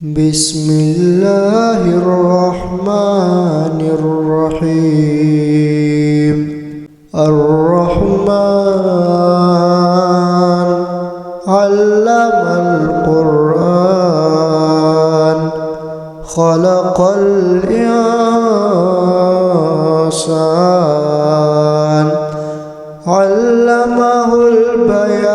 Bismillahirrahmanirrahim. Ar-Rahman 'allamal Qur'an, khalaqal insan, 'allamahul bayan.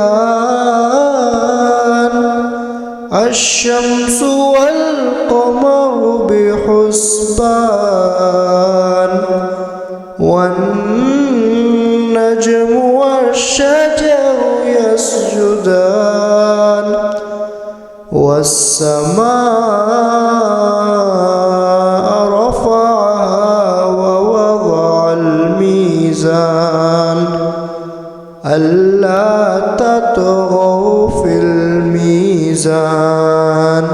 Asy-syamsu wal qamaru bihusban, wan najmu wasy-syajaru yasjudan, was-samaa'a rafa'aha wa wada'al mizan, alla tatghaw fil mizan,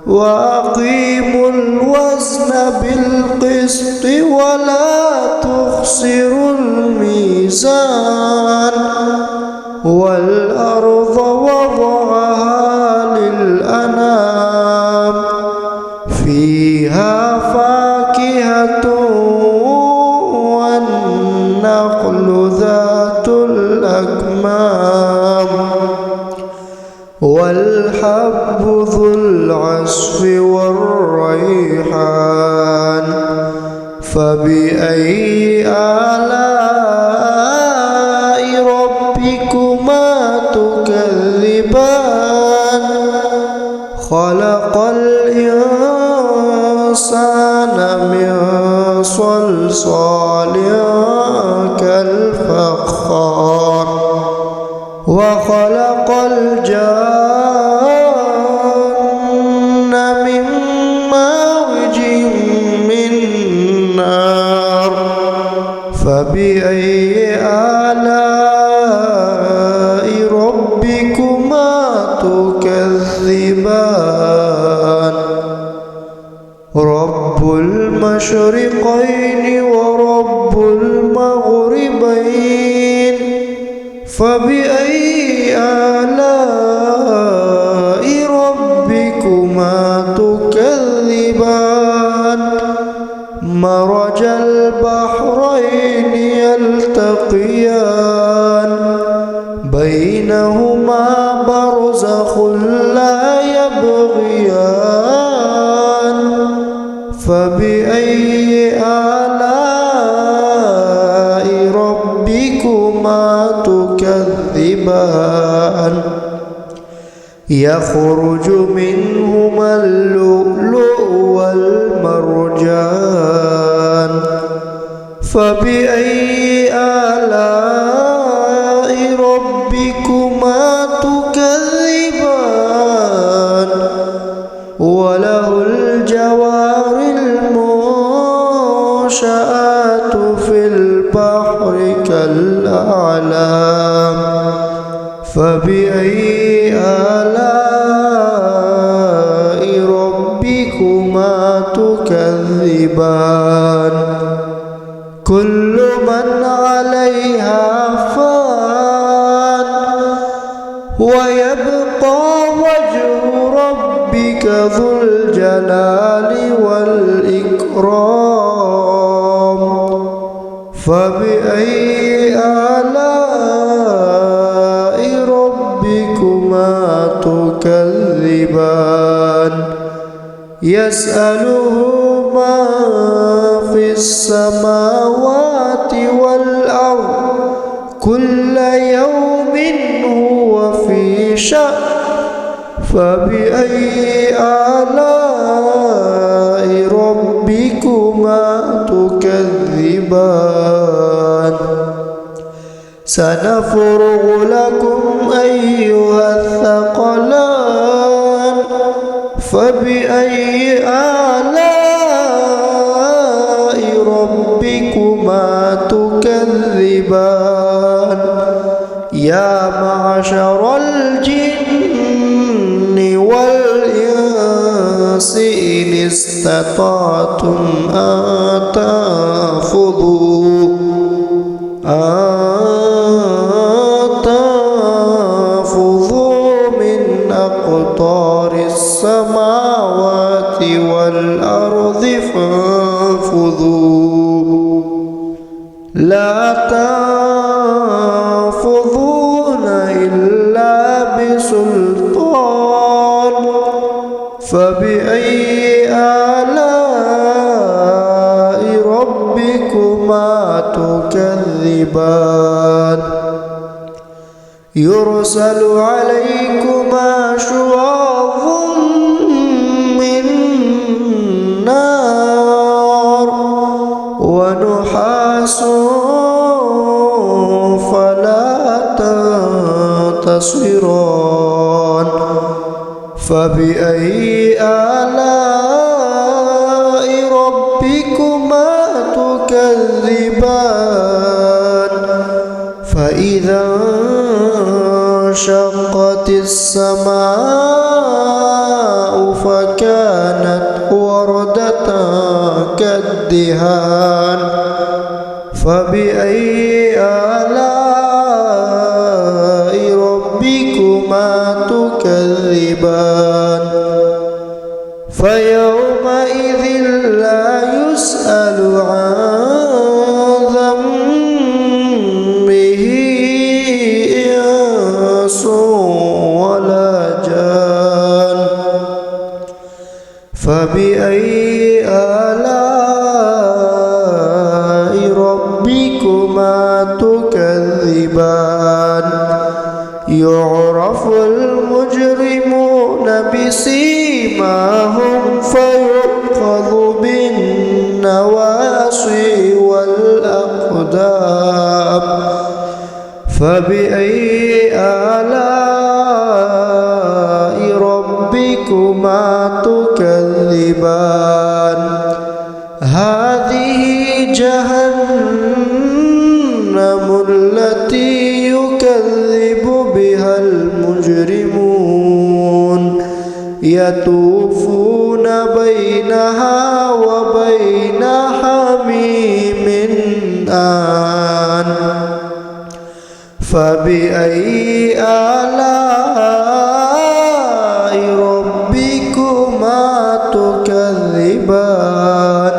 wa aqimul wazna bil qisti wa la tukhsirul mizan, wal arda wada'aha lil anam, fiha fakihatun wan nakhlu dhatul akmam, wal habbu dhul asfi war rayhan. Fabi ayyi ala'i rabbikuma tukadziban. Khalaqal insana min salsalin kal fakhar, wa khalaqal janna min marijin min nar. Fabi ayyi ala'i rabbikuma tukadziban. Rabbul masyriqaini wa rabbul maghribain. Fabi ayyi ala'i rabbikuma tukadziban. Marajal bahraini yaltaqiyan, bainahuma barzakhun la yabghiyan. Fabi ayyi ala'i rabbikuma tukadziban. Yakhruju minhumal lu'lu'u wal marjan. Fabi ayyi ala'i rabbikuma tukadziban. Walahul jawaril munsha'atu fil bahri kal a'lam. Fabi ayyi ala'i rabbikuma tukadziban. Kullu man 'alayha fan, wa yabqa wajhu rabbika dzul jalali wal ikram. Fabi ayyi ala'i rabbikuma tukadziban. Yas'aluhu ma fis samawati wal ard, kulla yawmin huwa fi sha'n. Fabi ayyi ala'i rabbikuma tukadziban. Sanafurughu lakum ayyuhath thaqalan. Fabi ayyi ala'i rabbikuma tukadziban. Ya ma'syaral jinni wal insi in istata'tum an tanfudhu min aqtaris sama السماوات والأرض فانفذوا لا تنفذون إلا بسلطان فبأي آلاء ربكما تكذبان يرسل عليكما شواظ من نار ونحاس فلا تنتصران فبأي آلاء ربكما تكذبان فإذا انشقت السماء فكانت وردة كالدهان فبأي آلاء ربكما تكذبان فيومئذ لا يسأل عن ذنبه إنس ولا جان فبأي آلاء ربكما تكذبان يعرف المجرمون بسيماهم فيؤخذ بالنواصي والأقدام فبأي آلاء ربكما تكذبان هذه جهنم التي يكذب بها المجرمون يطوفون بينها وبين حميم آن فبأي آلاء ربكما تكذبان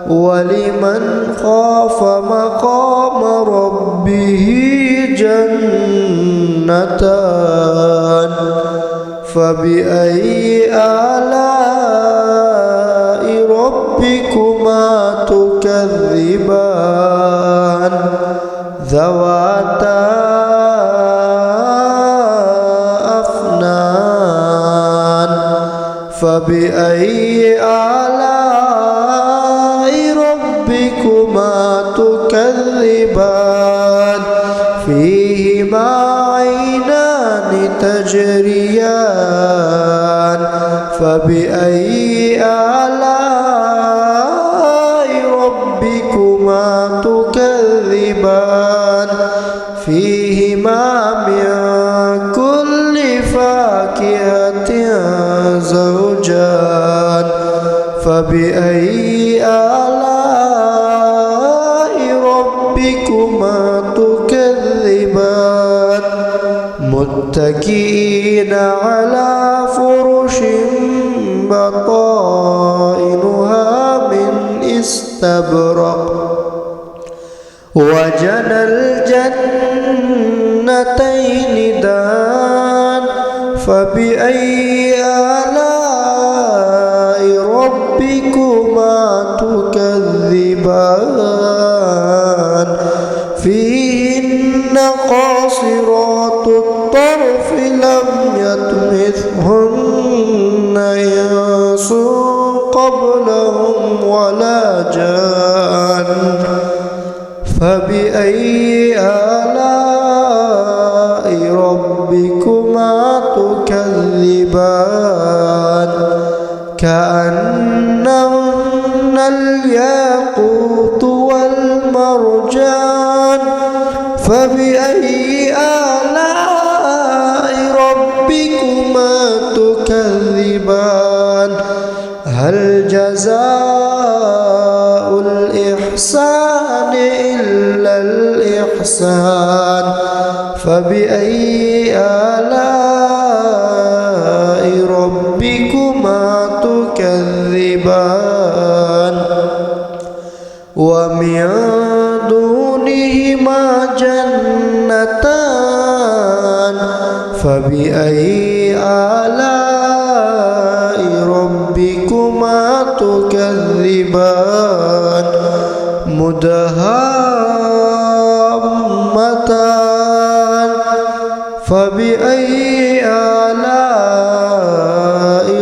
ولمن خاف مقام ربه جنتان فبأي آلاء ربكما تكذبان ذواتا أفنان فبأي آلاء ربكما تكذبان فيهما عينان تجريان فبأي آلاء ربكما تكذبان فيهما من كل فاكهة زوجان فبأي آلاء ربكما تكذبان متكئين على فرش بطائنها من استبرق وجنى الجنتين دان فبأي آلاء ربكما تكذبان فيهن قاصرات الطرف لم يطمثهن إنس قبلهم ولا جان فبأي آلاء ربكما تكذبان كأنهن الياقوت والمرجان فبأي آلاء ربكما تكذبان هل جزاء الإحسان إلا الإحسان فبأي آلاء ربكما فبأي آلاء ربكما تكذبان مدهامتان فبأي آلاء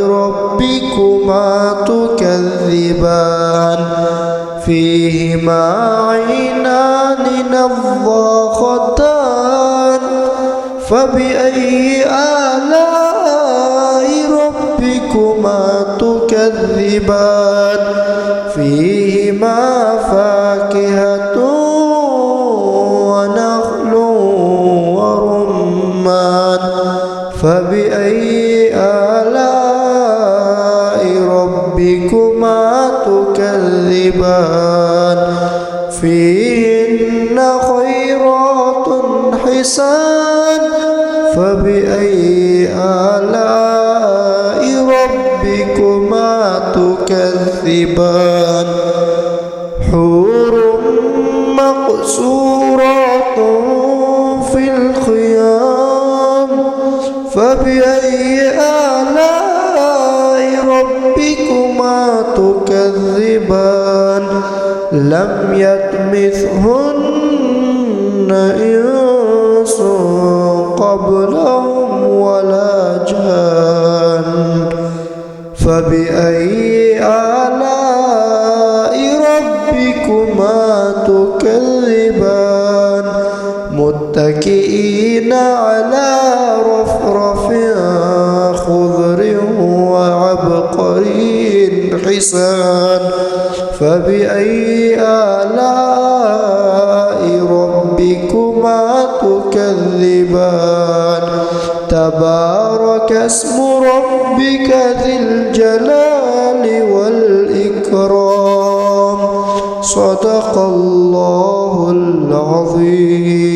ربكما تكذبان فيهما عينان نضاختان فبأي آلاء ربكما تكذبان فيهما فاكهة ونخل ورمان فبأي آلاء ربكما تكذبان فيهن خيرات حسان فبأي آلاء ربكما تكذبان حور مقصورات في الخيام فبأي آلاء ربكما تكذبان لم يطمثهن إنس قبلهم ولا جان فبأي آلاء ربكما تكذبان متكئين على رفرف خضر وعبقري حسان فبأي آلاء ربكما تكذبان تبارك اسم ربك ذي الجلال والإكرام صدق الله العظيم.